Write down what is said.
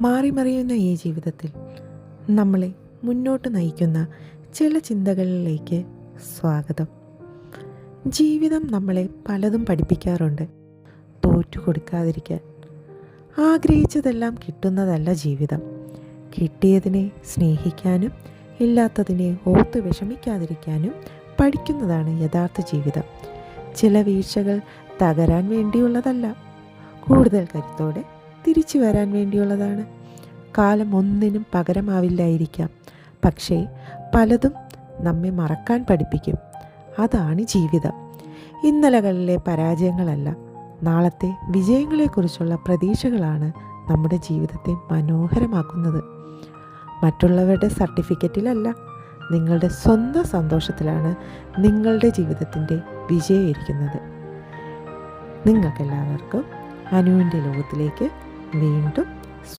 മാറിമറിയുന്ന ഈ ജീവിതത്തിൽ നമ്മളെ മുന്നോട്ട് നയിക്കുന്ന ചില ചിന്തകളിലേക്ക് സ്വാഗതം. ജീവിതം നമ്മളെ പലതും പഠിപ്പിക്കാറുണ്ട്. തോറ്റു കൊടുക്കാതിരിക്കാൻ. ആഗ്രഹിച്ചതെല്ലാം കിട്ടുന്നതല്ല ജീവിതം. കിട്ടിയതിനെ സ്നേഹിക്കാനും ഇല്ലാത്തതിനെ ഓർത്ത് വിഷമിക്കാതിരിക്കാനും പഠിക്കുന്നതാണ് യഥാർത്ഥ ജീവിതം. ചില വീഴ്ചകൾ തകരാൻ വേണ്ടിയുള്ളതല്ല, കൂടുതൽ കരുത്തോടെ തിരിച്ചു വരാൻ വേണ്ടിയുള്ളതാണ്. കാലം ഒന്നിനും പകരമാവില്ലായിരിക്കാം, പക്ഷേ പലതും നമ്മെ മറക്കാൻ പഠിപ്പിക്കും. അതാണ് ജീവിതം. ഇന്നലകളിലെ പരാജയങ്ങളല്ല, നാളത്തെ വിജയങ്ങളെക്കുറിച്ചുള്ള പ്രതീക്ഷകളാണ് നമ്മുടെ ജീവിതത്തെ മനോഹരമാക്കുന്നത്. മറ്റുള്ളവരുടെ സർട്ടിഫിക്കറ്റിലല്ല, നിങ്ങളുടെ സ്വന്തം സന്തോഷത്തിലാണ് നിങ്ങളുടെ ജീവിതത്തിൻ്റെ വിജയം ഇരിക്കുന്നത്. നിങ്ങൾക്കെല്ലാവർക്കും അനുവിൻ്റെ ലോകത്തിലേക്ക് വീണ്ടും